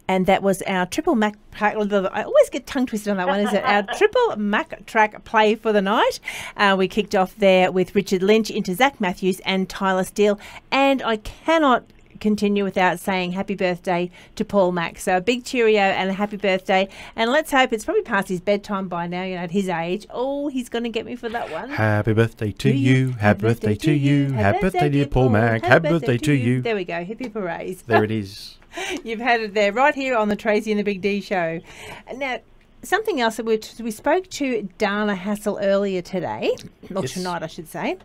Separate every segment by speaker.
Speaker 1: and that was our triple Mac. I always get tongue twisted on that one. Is it our triple Mac track play for the night? We kicked off there with Richard Lynch into Zach Matthews and Tyler Steele, and I cannot continue without saying happy birthday to Paul Mac. So a big cheerio and a happy birthday, and let's hope it's probably past his bedtime by now, at his age. Oh, he's going to get me for that one.
Speaker 2: Happy birthday to you, happy birthday to you, happy birthday dear Paul Mac, happy birthday to you.
Speaker 1: There we go, hippie hoorays.
Speaker 2: There it is.
Speaker 1: You've had it there right here on the Tracy and the Big D show. Now, something else that we spoke to Dana Hassel earlier today, or tonight I should say.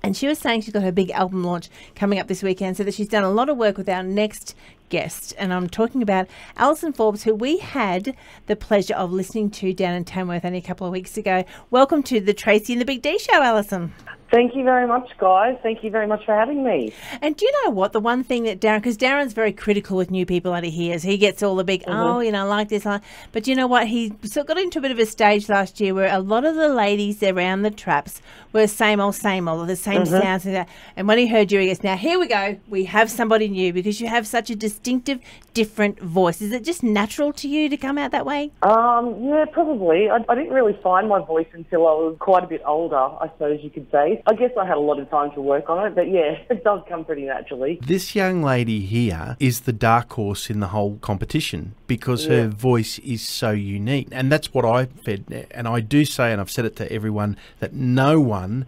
Speaker 1: And she was saying she's got her big album launch coming up this weekend, so that she's done a lot of work with our next guest. And I'm talking about Allison Forbes, who we had the pleasure of listening to down in Tamworth only a couple of weeks ago. Welcome to the Tracy and the Big D show, Allison.
Speaker 3: Thank you very much, guys. Thank you very much for having me.
Speaker 1: And do you know what? The one thing that Darren, because Darren's very critical with new people that he hears, he gets all the big, like this. But you know what? He sort of got into a bit of a stage last year where a lot of the ladies around the traps were same old, the same sounds. And when he heard you, he goes, now here we go. We have somebody new, because you have such a distinctive, different voice. Is it just natural to you to come out that way?
Speaker 3: Yeah, probably. I didn't really find my voice until I was quite a bit older, I suppose you could say. I guess I had a lot of time to work on it, but yeah, it does come pretty naturally.
Speaker 2: This young lady here is the dark horse in the whole competition, because her voice is so unique. And that's what I fed. And I do say, and I've said it to everyone, that no one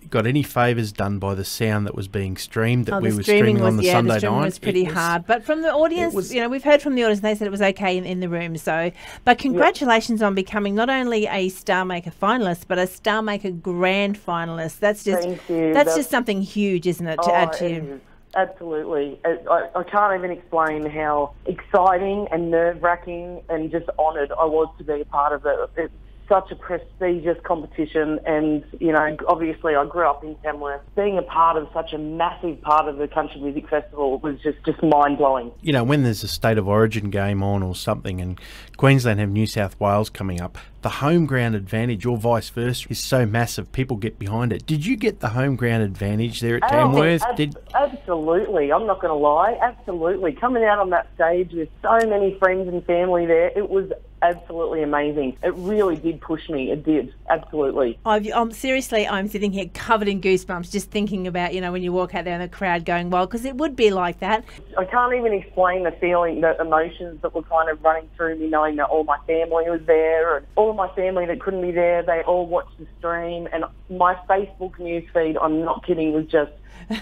Speaker 2: got any favours done by the sound that was being streamed, that we were streaming on the Sunday night.
Speaker 1: The streaming was pretty hard. But from the audience, we've heard from the audience, they said it was okay in the room. So, but congratulations on becoming not only a Star Maker finalist, but a Star Maker grand finalist. That's just something huge, isn't it, to add to you?
Speaker 3: Absolutely. I can't even explain how exciting and nerve-wracking and just honoured I was to be a part of it. It's such a prestigious competition, and, obviously I grew up in Tamworth. Being a part of such a massive part of the Country Music Festival was just mind-blowing.
Speaker 2: When there's a State of Origin game on or something, and Queensland have New South Wales coming up, the home ground advantage, or vice versa, is so massive, people get behind it. Did you get the home ground advantage there at Tamworth?
Speaker 3: Absolutely. I'm not going to lie. Absolutely. Coming out on that stage with so many friends and family there, it was absolutely amazing. It really did push me. It did. Absolutely.
Speaker 1: I'm sitting here covered in goosebumps just thinking about, when you walk out there and the crowd going wild, because it would be like that.
Speaker 3: I can't even explain the feeling, the emotions that were kind of running through me, knowing that all my family was there, and all my family that couldn't be there, they all watched the stream, and my Facebook newsfeed, I'm not kidding, was just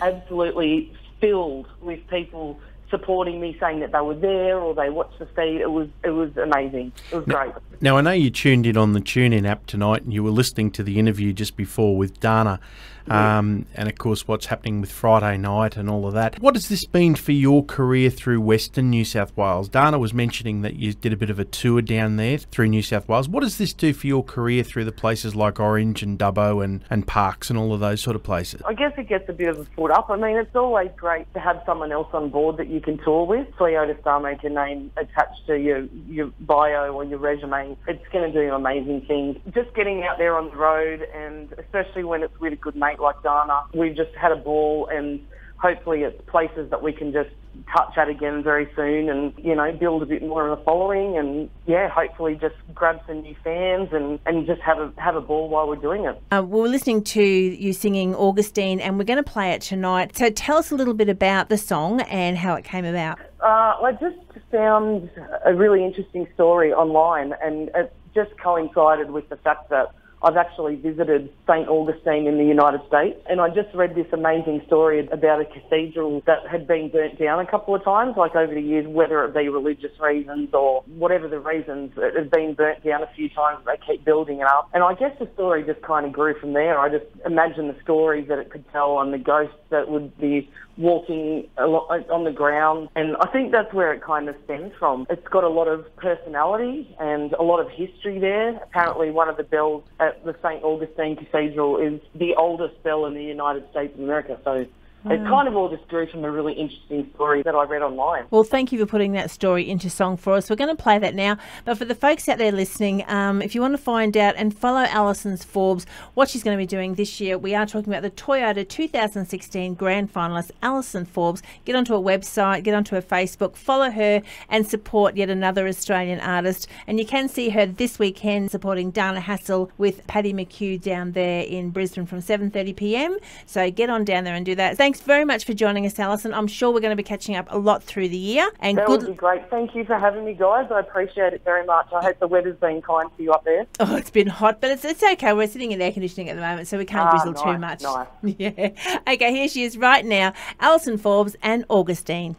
Speaker 3: absolutely filled with people supporting me, saying that they were there or they watched the feed. It was amazing. It was great.
Speaker 2: Now, I know you tuned in on the TuneIn app tonight, and you were listening to the interview just before with Dana. And of course what's happening with Friday night and all of that. What has this been for your career through Western New South Wales? Dana was mentioning that you did a bit of a tour down there through New South Wales. What does this do for your career through the places like Orange and Dubbo and Parks and all of those sort of places?
Speaker 3: I guess it gets a bit of a foot up. I mean, it's always great to have someone else on board that you can tour with. Toyota Star Maker name attached to your bio or your resume. It's going to do amazing things. Just getting out there on the road, and especially when it's with a good mate like Dana, we've just had a ball, and hopefully it's places that we can just touch at again very soon, and build a bit more of a following, and hopefully just grab some new fans and just have a ball while we're doing it.
Speaker 1: We were listening to you singing Augustine, and we're going to play it tonight. So tell us a little bit about the song and how it came about.
Speaker 3: I just found a really interesting story online, and it just coincided with the fact that I've actually visited St. Augustine in the United States, and I just read this amazing story about a cathedral that had been burnt down a couple of times, like over the years, whether it be religious reasons or whatever the reasons. It had been burnt down a few times, they keep building it up. And I guess the story just kind of grew from there. I just imagined the stories that it could tell and the ghosts that would be walking on the ground, and I think that's where it kind of stems from. It's got a lot of personality and a lot of history there. Apparently one of the bells at the St. Augustine Cathedral is the oldest bell in the United States of America, so It kind of all just grew from a really interesting story that I read online.
Speaker 1: Well, thank you for putting that story into song for us. We're going to play that now. But for the folks out there listening, if you want to find out and follow Allison Forbes, what she's going to be doing this year, we are talking about the Toyota 2016 Grand Finalist, Allison Forbes. Get onto her website, get onto her Facebook, follow her and support yet another Australian artist. And you can see her this weekend supporting Dana Hassel with Paddy McHugh down there in Brisbane from 7:30 p.m. So get on down there and do that. Thanks very much for joining us, Alison. I'm sure we're going to be catching up a lot through the year. And
Speaker 3: that would be great. Thank you for having me, guys. I appreciate it very much. I hope the weather's been kind to you up there.
Speaker 1: Oh, it's been hot, but it's okay. We're sitting in air conditioning at the moment, so we can't drizzle too much.
Speaker 3: Nice.
Speaker 1: Yeah. Okay, here she is right now, Allison Forbes and Augustine.